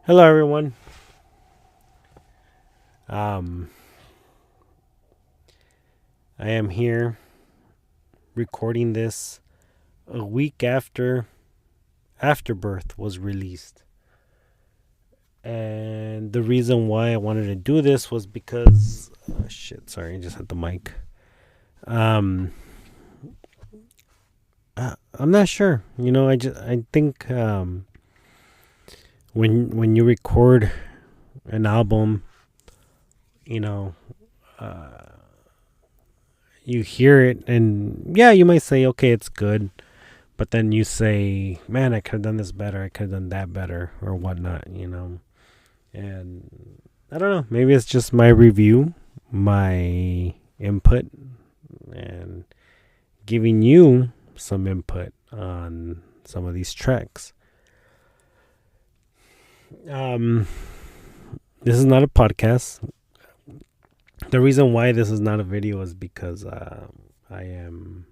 Hello, everyone. Um, I am here recording this a week after Afterbirth was released. And the reason why I wanted to do this was because. Oh, shit, sorry, I just hit the mic. Um, I'm not sure. I think when you record an album, you know, uh, you hear it, and yeah, you might say, okay, it's good. But then you say, man, I could have done this better. I could have done that better or whatnot. And I don't know. Maybe it's just my review, my input, and giving you some input on some of these tracks. Um, this is not a podcast. The reason why this is not a video is because I am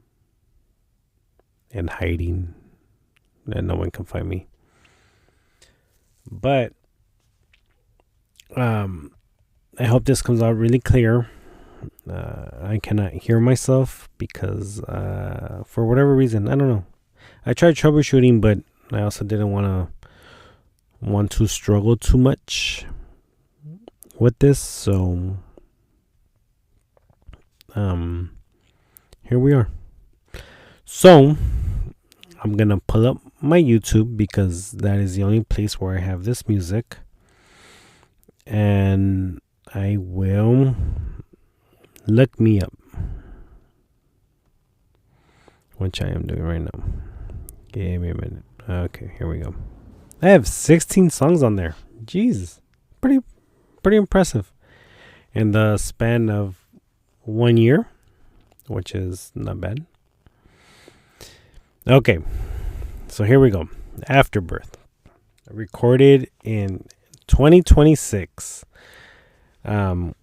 in hiding and no one can find me. But I hope this comes out really clear. I cannot hear myself because for whatever reason, I don't know. I tried troubleshooting, but I also didn't want to struggle too much with this. So here we are. So I'm gonna pull up my YouTube because that is the only place where I have this music. And I will look me up, which I am doing right now. Give me a minute. Okay, here we go. I have 16 songs on there. Jeez, pretty impressive. In the span of 1 year, which is not bad. Okay, so here we go. Afterbirth, recorded in 2026. The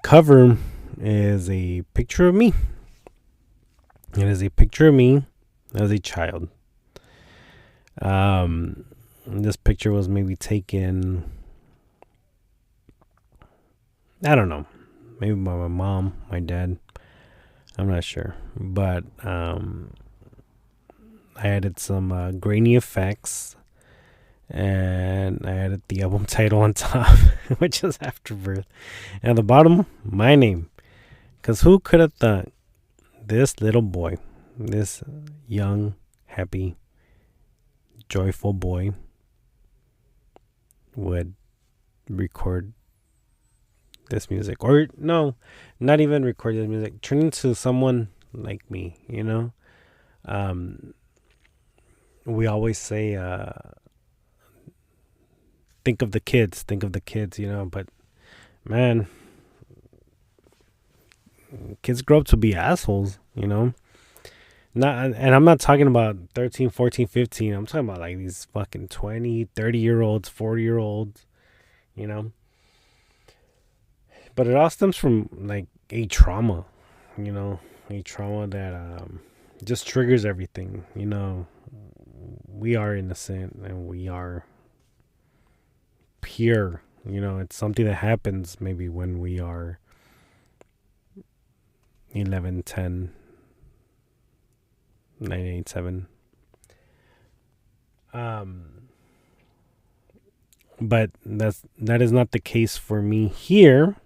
cover is a picture of me. It is a picture of me as a child. This picture was maybe taken, I don't know, maybe by my mom, my dad. I'm not sure. But I added some grainy effects. And I added the album title on top, which is Afterbirth. And at the bottom, my name. Because who could have thought this little boy, this young, happy, joyful boy, would record this music? Or, no, not even record this music. Turn into someone like me. We always say, think of the kids, but man, kids grow up to be assholes. And I'm not talking about 13, 14, 15. I'm talking about like these fucking 20, 30-year-olds, 40-year-olds. But it all stems from like a trauma, a trauma that just triggers everything. We are innocent and we are pure. It's something that happens maybe when we are 11, 10, 9, 8, 7. But that is not the case for me here.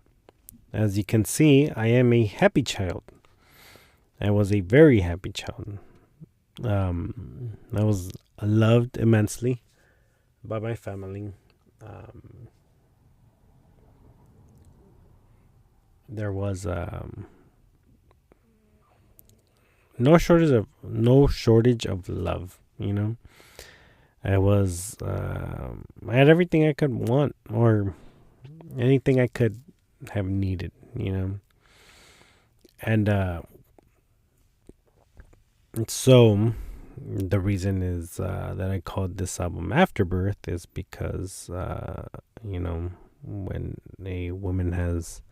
As you can see, I am a happy child. I was a very happy child. I was loved immensely by my family. There was no shortage of love. I had everything I could want or anything I could have needed. And so the reason is that I called this album Afterbirth is because when a woman has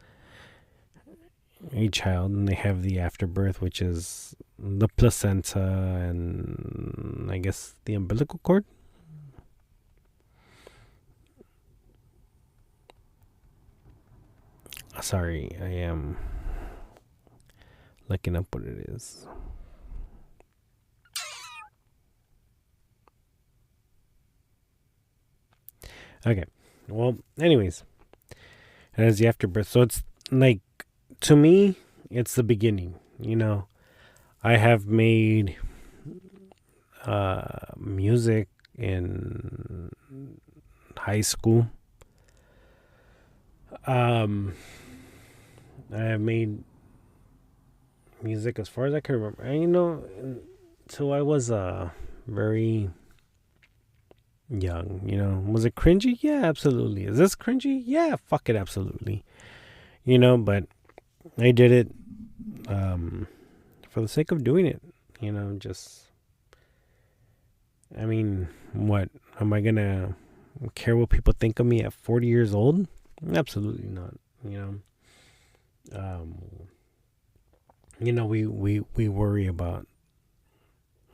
a child and they have the afterbirth, which is the placenta and I guess the umbilical cord. Sorry, I am looking up what it is. Okay. Well, anyways, it is the afterbirth. So it's like, to me, it's the beginning. I have made music in high school. I have made music as far as I can remember. And, so I was very young. Was it cringy? Yeah, absolutely. Is this cringy? Yeah, fuck it, absolutely. But I did it for the sake of doing it. Just, I mean, what? Am I gonna care what people think of me at 40 years old? Absolutely not. Um, we worry about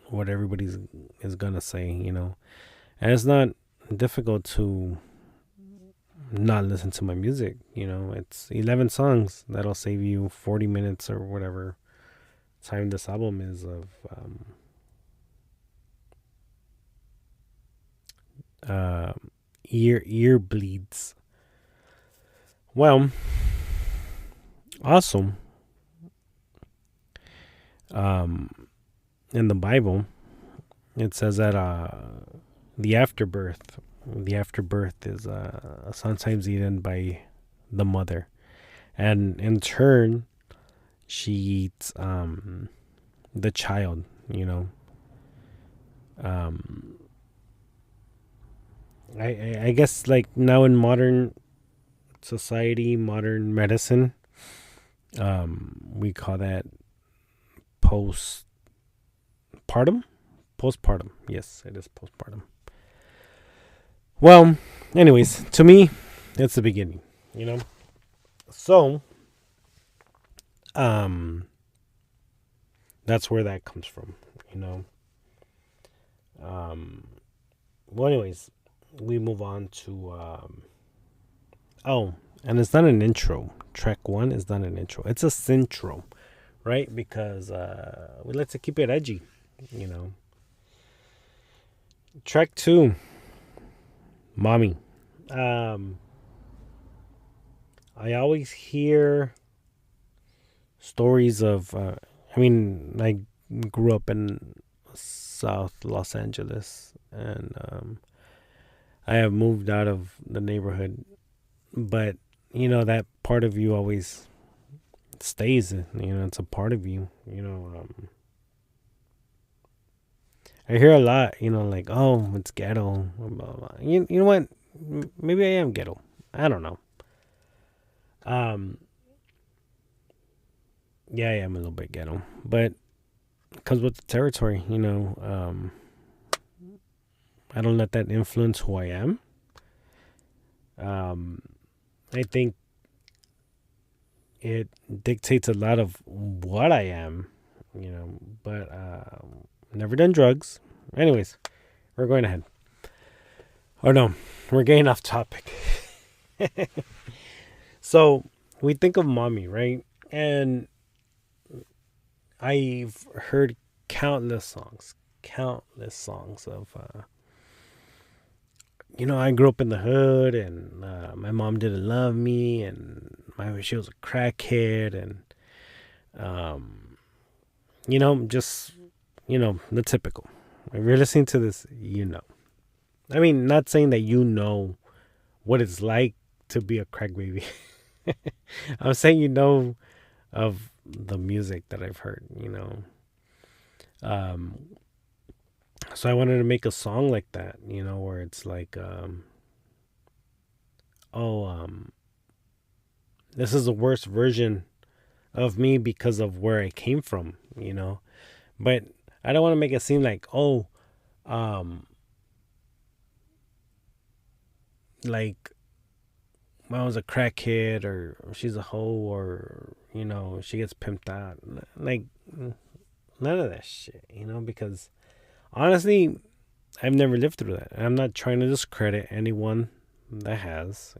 what everybody's is gonna say, and it's not difficult to not listen to my music. It's 11 songs that'll save you 40 minutes or whatever time this album is of ear bleeds. Well, also, in the Bible, it says that the afterbirth is sometimes eaten by the mother, and in turn, she eats the child. I guess, like, now in modern society, modern medicine, we call that postpartum. Postpartum. Yes, it is postpartum. Well, anyways, to me, it's the beginning. So, that's where that comes from. Well, anyways, we move on to and it's not an intro. Track 1 is not an intro. It's a centro, right? Because we like to keep it edgy. Track 2, Mommy. I always hear stories of I grew up in South Los Angeles, and I have moved out of the neighborhood, but that part of you always stays. It's a part of you. I hear a lot, like, oh, it's ghetto, blah, blah, blah. You know what? Maybe I am ghetto. I don't know. Yeah, I am a little bit ghetto, but because with the territory, I don't let that influence who I am. I think it dictates a lot of what I am, but never done drugs. Anyways, we're going ahead. Oh no, we're getting off topic. So we think of Mommy, right? And I've heard countless songs of I grew up in the hood, and my mom didn't love me, and she was a crackhead, and just the typical. If you're listening to this, I mean, not saying that what it's like to be a crack baby. I'm saying of the music that I've heard. So I wanted to make a song like that, where it's like, this is the worst version of me because of where I came from, but I don't want to make it seem like, like I was a crackhead, or she's a hoe, or she gets pimped out. Like, none of that shit, because honestly, I've never lived through that. I'm not trying to discredit anyone that has,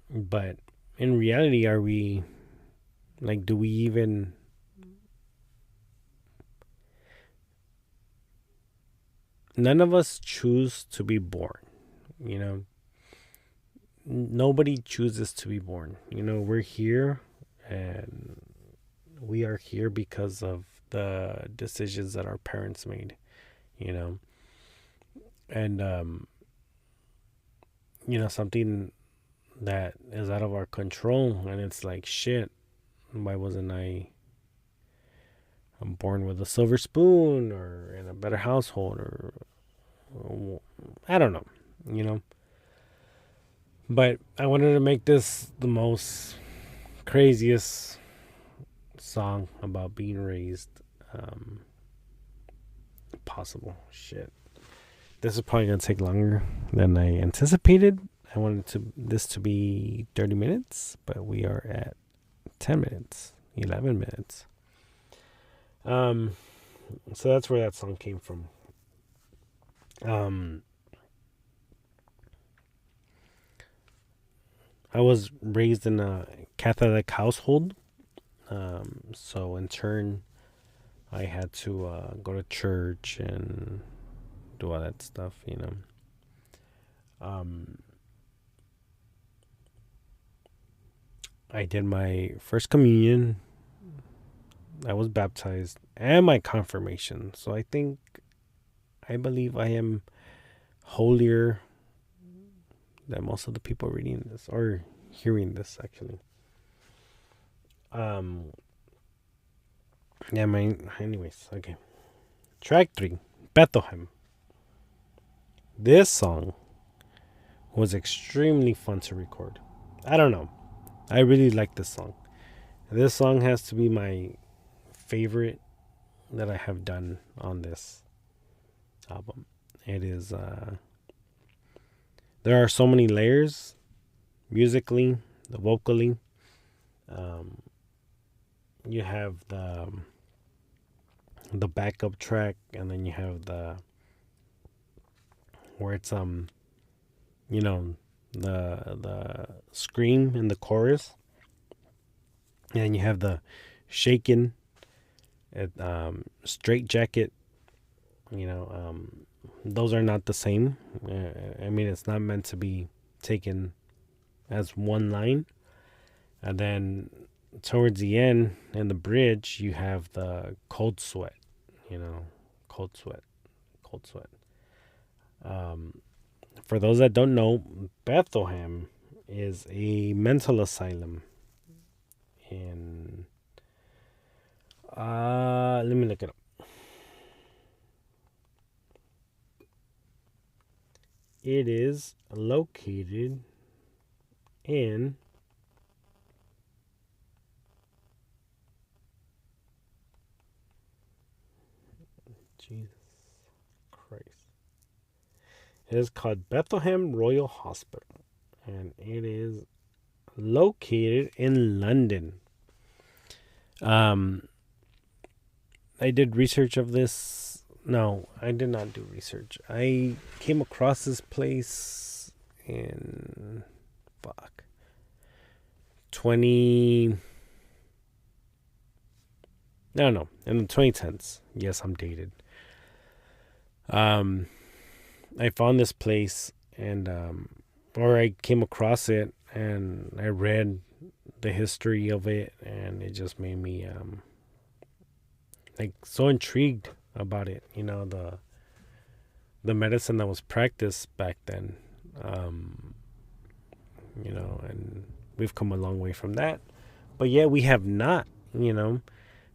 But in reality, are we like, do we even, none of us choose to be born, you know? Nobody chooses to be born. We're here, and we are here because of the decisions that our parents made, you know? And, something that is out of our control, and it's like, shit, why wasn't I'm born with a silver spoon or in a better household, or I don't know, you know? But I wanted to make this the most craziest song about being raised possible. Shit. This is probably gonna take longer than I anticipated. I wanted this to be 30 minutes, but we are at 10 minutes, 11 minutes. So that's where that song came from. I was raised in a Catholic household, so in turn, I had to go to church and do all that stuff, I did my first communion, I was baptized, and my confirmation. So I believe I am holier than most of the people reading this or hearing this, actually. Yeah, anyways, okay. Track 3, Bethlehem. This song was extremely fun to record. I don't know. I really like this song. This song has to be my favorite that I have done on this album. It is, there are so many layers musically, vocally. You have the backup track, and then you have where it's the scream in the chorus, and you have the shaken straight jacket. Those are not the same. I mean, it's not meant to be taken as one line. And then towards the end in the bridge, you have the cold sweat. Cold sweat, cold sweat. For those that don't know, Bethlehem is a mental asylum in let me look it up. It is located in Jesus Christ. It is called Bethlehem Royal Hospital, and it is located in London. I did research of this. No, I did not do research. I came across this place in 20. No, in the 2010s. Yes, I'm dated. I found this place, and or I came across it, and I read the history of it, and it just made me like so intrigued about it. The medicine that was practiced back then. And we've come a long way from that, but yeah, we have not.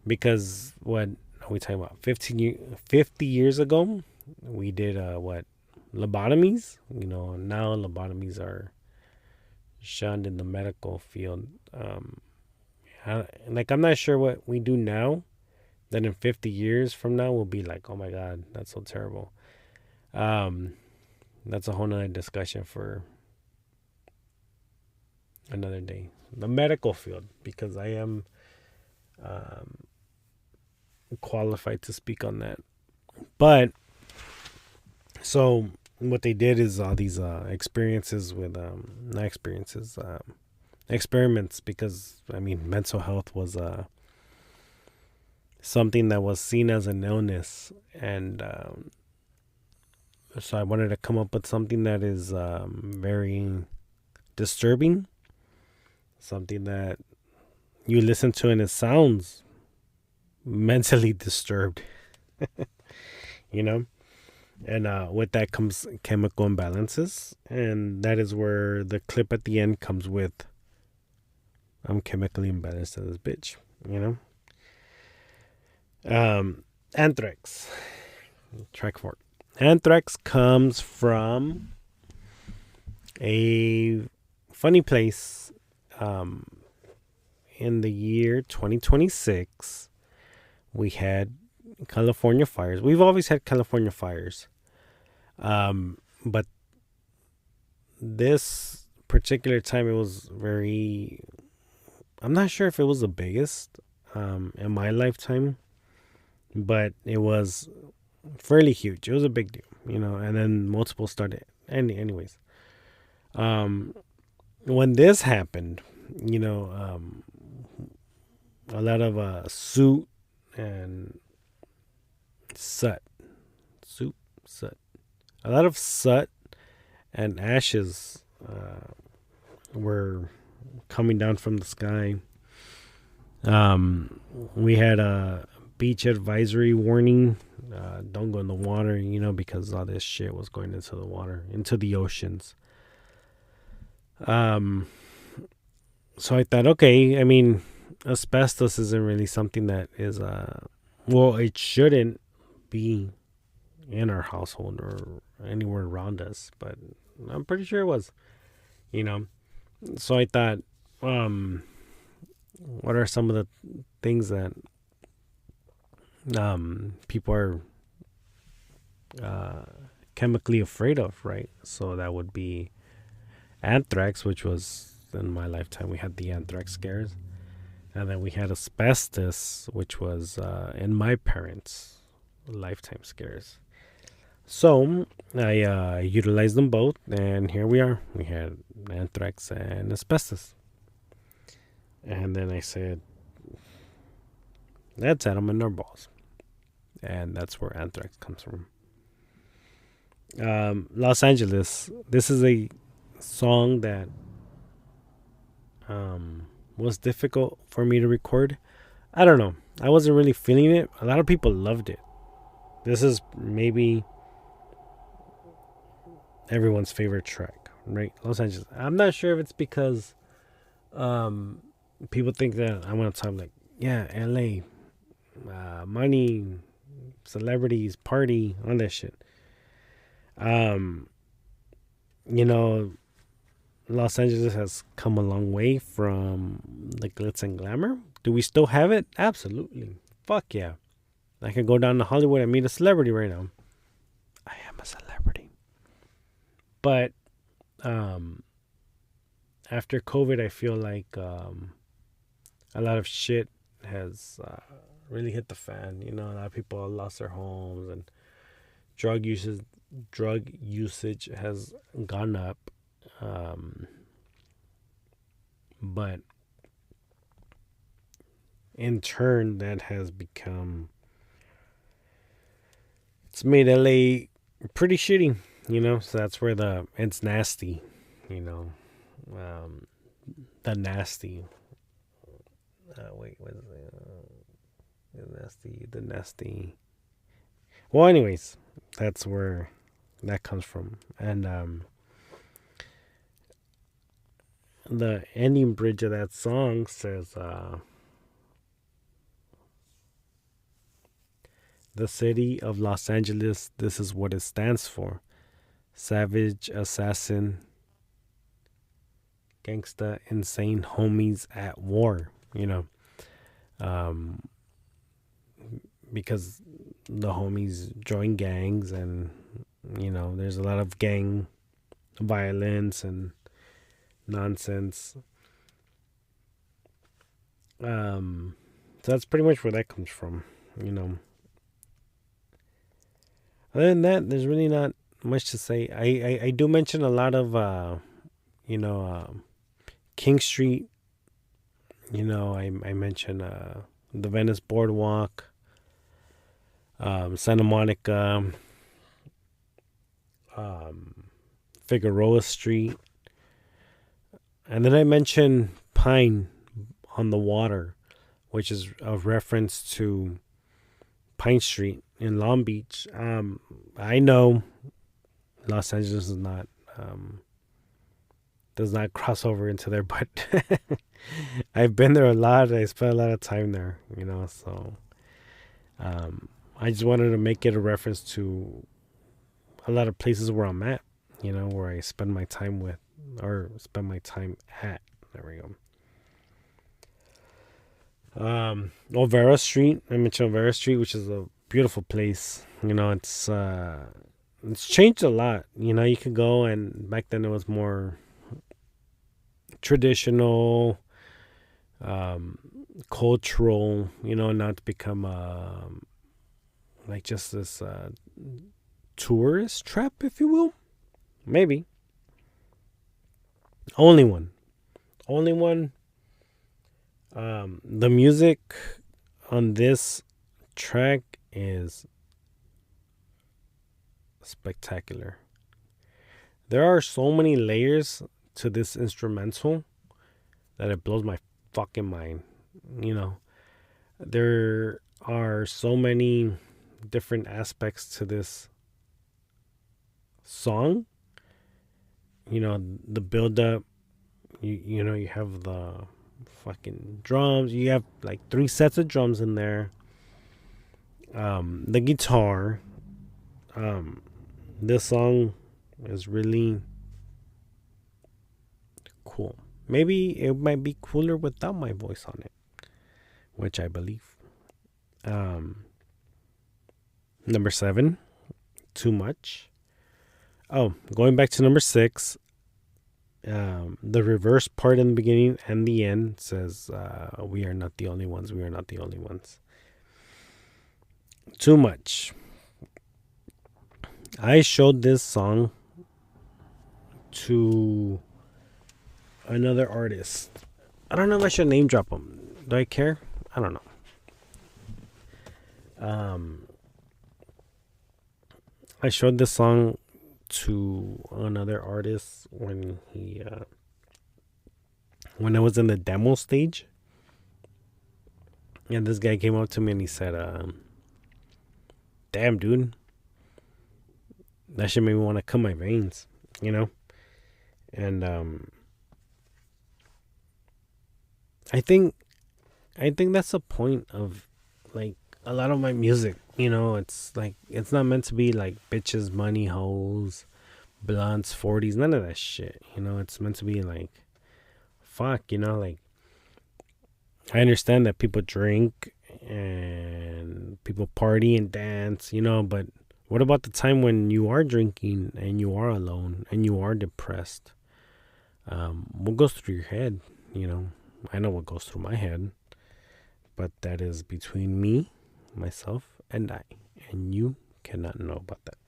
Because what are we talking about? 50 years ago, we did lobotomies. Now lobotomies are shunned in the medical field. I'm not sure what we do now that in 50 years from now we'll be like, oh my God, that's so terrible. That's a whole nother discussion for another day. The medical field, because I am qualified to speak on that. But so what they did is all these experiences with not experiences experiments, because I mean, mental health was something that was seen as an illness, and so I wanted to come up with something that is very disturbing, something that you listen to and it sounds mentally disturbed, you know. And with that comes chemical imbalances, and that is where the clip at the end comes with "I'm chemically imbalanced as this bitch," you know. Anthrax, track 4. Anthrax comes from a funny place. In the year 2026, we had California fires. We've always had California fires. But this particular time, it was very, I'm not sure if it was the biggest in my lifetime, but it was fairly huge. It was a big deal, you know, and then multiple started. Anyways, when this happened, you know, a lot of soot and soot, soot, a lot of soot and ashes were coming down from the sky. We had a beach advisory warning. Don't go in the water, you know, because all this shit was going into the water, into the oceans. So I thought, okay, I mean, asbestos isn't really something that is, well, it shouldn't be in our household or anywhere around us, but I'm pretty sure it was, you know. So I thought, what are some of the things that people are chemically afraid of, right? So that would be anthrax, which was in my lifetime. We had the anthrax scares, and then we had asbestos, which was in my parents' lifetime scares. So I utilized them both, and here we are. We had anthrax and asbestos. And then I said, let's add them in our balls. And that's where anthrax comes from. Los Angeles. This is a song that was difficult for me to record. I don't know. I wasn't really feeling it. A lot of people loved it. This is maybe everyone's favorite track, right? Los Angeles. I'm not sure if it's because people think that I want to talk like, yeah, LA, money, celebrities, party, all that shit. You know, Los Angeles has come a long way from the glitz and glamour. Do we still have it? Absolutely. Fuck yeah. I could go down to Hollywood and meet a celebrity right now. I am a celebrity. But after COVID, I feel like a lot of shit has really hit the fan. You know, a lot of people lost their homes, and drug usage has gone up. But in turn, that has become, it's made LA pretty shitty, you know. So that's where it's nasty, you know. The nasty. Wait, what is it? The nasty. Well, anyways, that's where that comes from, and the ending bridge of that song says, "The city of Los Angeles. This is what it stands for: savage, assassin, gangsta, insane homies at war." You know, because the homies join gangs, and you know, there's a lot of gang violence and nonsense. So that's pretty much where that comes from, you know. Other than that, there's really not much to say. I do mention a lot of you know, King Street. I mentioned the Venice Boardwalk, Santa Monica, Figueroa Street, and then I mentioned Pine on the Water, which is a reference to Pine Street in Long Beach. I know Los Angeles is not does not cross over into there, but I've been there a lot. I spent a lot of time there, so I just wanted to make it a reference to a lot of places where I'm at, where I spend my time with or spend my time at. There we go. Olvera Street. I mentioned Olvera Street, which is a beautiful place. It's changed a lot. You could go, and back then it was more traditional, cultural. Now it's become like just this tourist trap, if you will. Maybe. Only one. The music on this track is spectacular. There are so many layers to this instrumental that it blows my fucking mind. There are so many different aspects to this song. The build up, you have the fucking drums. You have like 3 sets of drums in there. The guitar. This song is really cool. Maybe it might be cooler without my voice on it, which I believe. Number 7, Too Much. Oh, going back to number 6, the reverse part in the beginning and the end says, we are not the only ones. We are not the only ones. Too Much. I showed this song to another artist. I don't know if I should name drop him. Do I care? I don't know. I showed this song to another artist when I was in the demo stage, and this guy came up to me and he said, "Damn, dude, that shit made me want to cut my veins," and I think that's the point of like a lot of my music. It's like, it's not meant to be like bitches, money, hoes, blunts, 40s, none of that shit. It's meant to be like, fuck, like, I understand that people drink and people party and dance, but what about the time when you are drinking and you are alone and you are depressed? What goes through your head? I know what goes through my head, but that is between me, myself, and I, and you cannot know about that.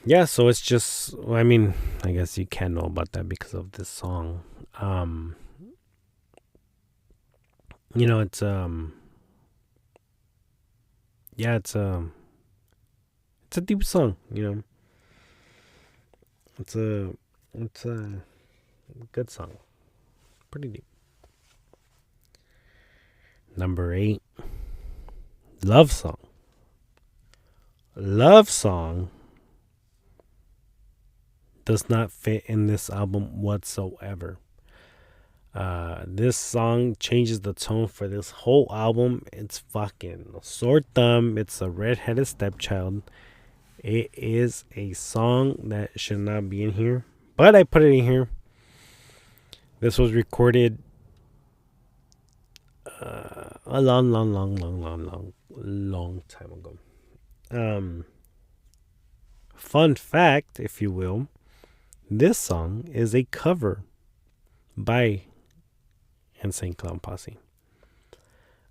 Yeah, so it's just, I mean, I guess you can know about that because of this song. It's yeah, it's a deep song. It's a good song, pretty deep. Number 8, Love Song. Love Song does not fit in this album whatsoever. This song changes the tone for this whole album. It's fucking sore thumb. It's a redheaded stepchild. It is a song that should not be in here, but I put it in here. This was recorded a long time ago. Fun fact, if you will, this song is a cover by Insane Clown Posse.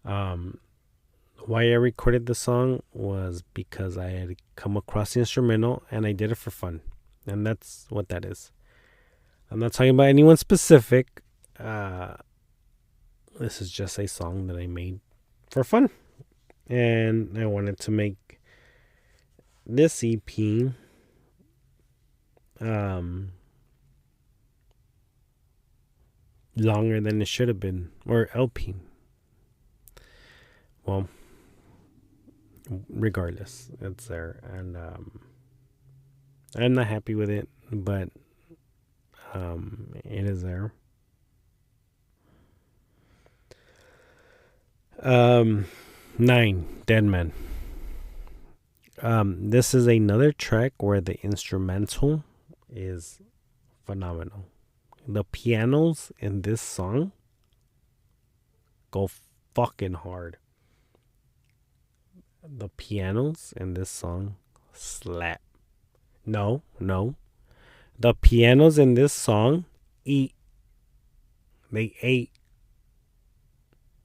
Why I recorded the song was because I had come across the instrumental and I did it for fun, and that's what that is. I'm not talking about anyone specific. This is just a song that I made for fun. And I wanted to make this EP longer than it should have been, or LP. Well, regardless, it's there, and I'm not happy with it, but it is there. 9 Dead Man. This is another track where the instrumental is phenomenal. The pianos in this song go fucking hard. The pianos in this song slap. No. The pianos in this song eat. They ate.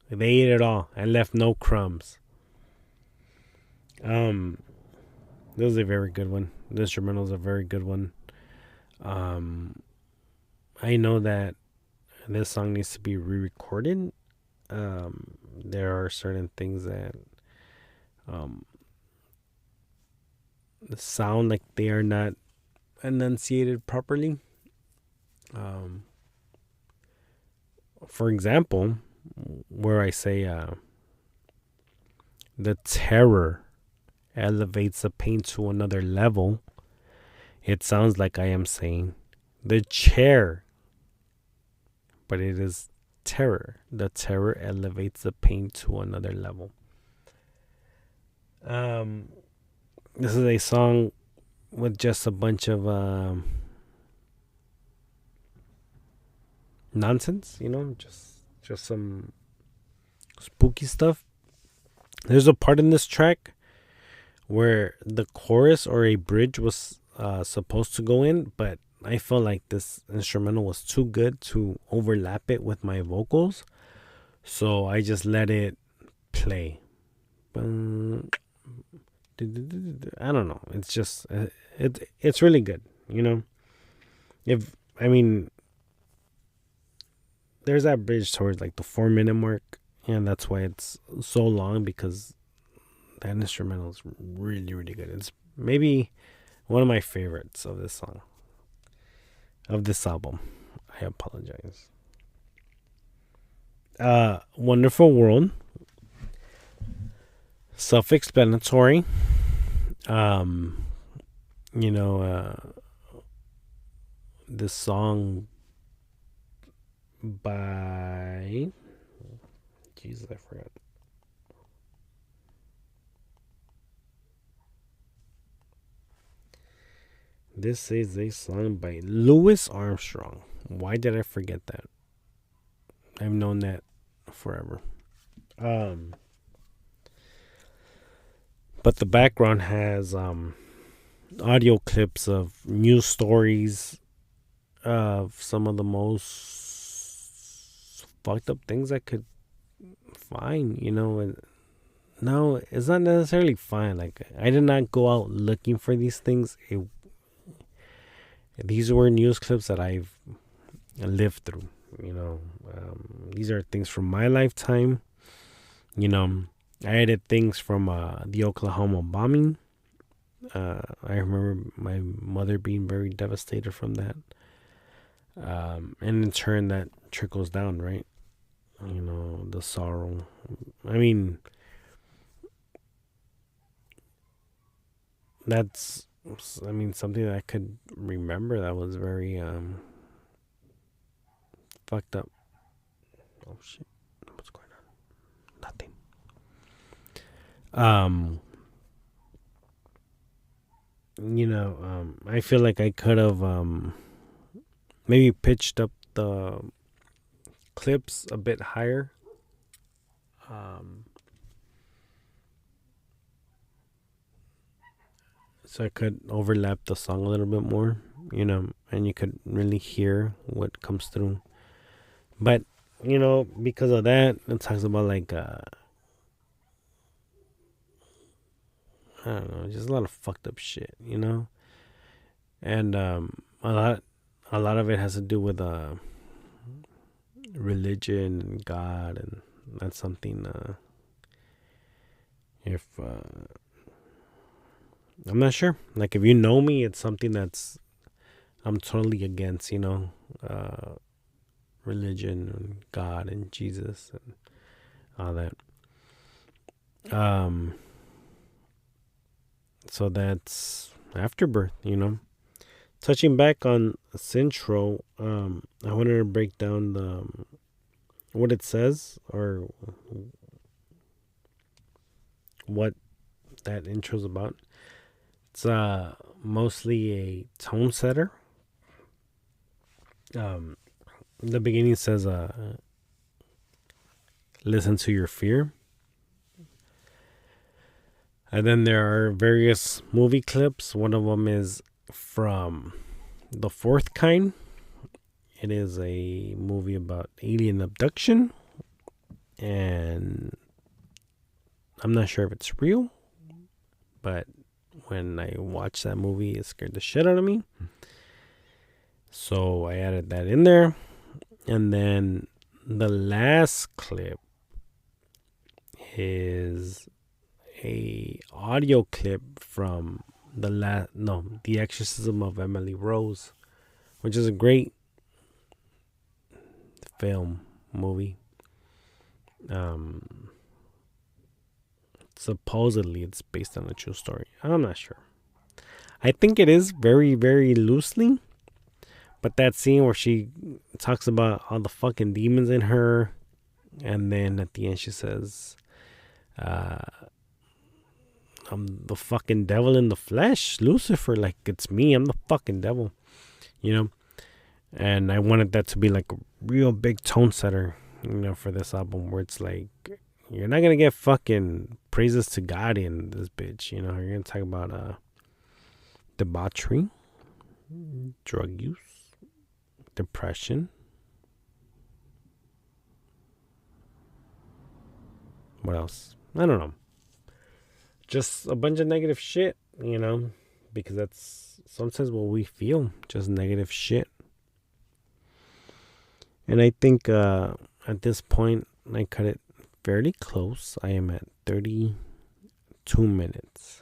They ate it all and left no crumbs. This is a very good one. The instrumental is a very good one. I know that this song needs to be re-recorded. There are certain things that sound like they are not enunciated properly. For example, where I say the terror elevates the pain to another level, it sounds like I am saying the chair, but it is terror. The terror elevates the pain to another level. This is a song with just a bunch of nonsense, just some spooky stuff. There's a part in this track where the chorus or a bridge was supposed to go in, but I felt like this instrumental was too good to overlap it with my vocals, so I just let it play. I don't know. It's just it's really good, there's that bridge towards like the 4-minute mark, and that's why it's so long, because that instrumental is really, really good. It's maybe one of my favorites of this album. I apologize. Wonderful World, self-explanatory. This song by Jesus, I forgot. This is a song by Louis Armstrong. Why did I forget that? I've known that forever. But the background has audio clips of news stories of some of the most fucked up things I could find, and no, it's not necessarily fine. Like, I did not go out looking for these things. These were news clips that I've lived through. These are things from my lifetime. I edit things from the Oklahoma bombing. I remember my mother being very devastated from that. And in turn, that trickles down, right? The sorrow. That's, something that I could remember that was very fucked up. Oh shit, what's going on? Nothing. I feel like I could have maybe pitched up the clips a bit higher. So I could overlap the song a little bit more, and you could really hear what comes through. But, because of that, it talks about like, I don't know, just a lot of fucked up shit, and a a lot of it has to do with religion and God, and that's something. If I'm not sure, like if you know me, it's something that's I'm totally against. Religion and God and Jesus and all that. So that's Afterbirth. Touching back on Centro, I wanted to break down what it says, or what that intro's about. It's mostly a tone setter. The beginning says, listen to your fear. And then there are various movie clips. One of them is from The Fourth Kind. It is a movie about alien abduction. And I'm not sure if it's real, but when I watched that movie, it scared the shit out of me. So I added that in there. And then the last clip is a audio clip from The Exorcism of Emily Rose, which is a great movie. Supposedly it's based on a true story. I'm not sure. I think it is very, very loosely. But that scene where she talks about all the fucking demons in her, and then at the end she says, I'm the fucking devil in the flesh, Lucifer, like it's me, I'm the fucking devil, and I wanted that to be like a real big tone setter, for this album, where it's like, you're not gonna get fucking praises to God in this bitch, you're gonna talk about debauchery, drug use, depression. What else? I don't know. Just a bunch of negative shit, because that's sometimes what we feel, just negative shit. And I think at this point, I cut it fairly close. I am at 32 minutes.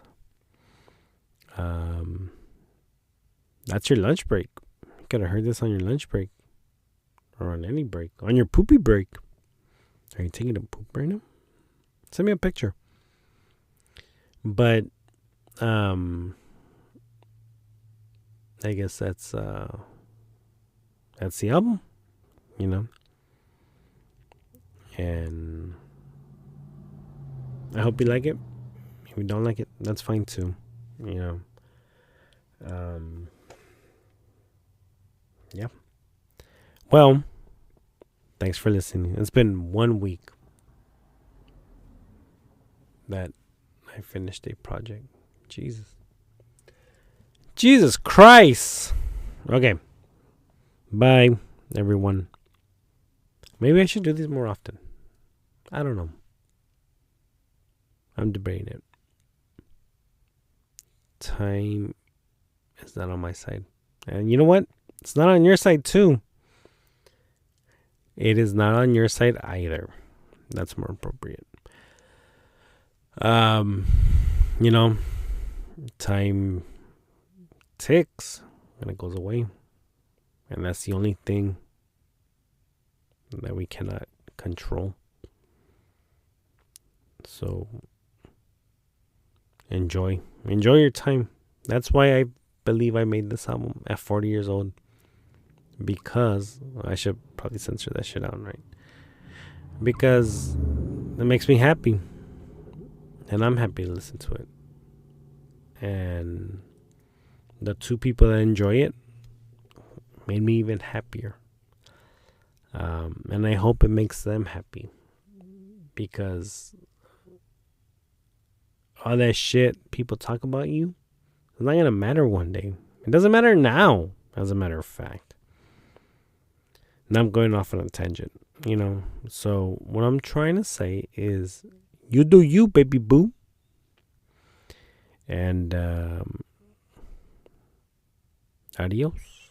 That's your lunch break. You could have heard this on your lunch break, or on any break, on your poopy break. Are you taking a poop right now? Send me a picture. But I guess that's the album, and I hope you like it. If you don't like it, that's fine too, yeah. Well, thanks for listening. It's been 1 week that I finished a project. Jesus Christ. Okay. Bye, everyone. Maybe I should do these more often. I don't know. I'm debating it. Time is not on my side. And you know what? It's not on your side too. It is not on your side either. That's more appropriate. Time ticks and it goes away. And that's the only thing that we cannot control. So enjoy your time. That's why I believe I made this album at 40 years old. Because I should probably censor that shit out, right? Because it makes me happy. And I'm happy to listen to it. And the two people that enjoy it made me even happier. And I hope it makes them happy. Because all that shit people talk about you, it's not going to matter one day. It doesn't matter now, as a matter of fact. And I'm going off on a tangent, So what I'm trying to say is, you do you, baby boo. And adios.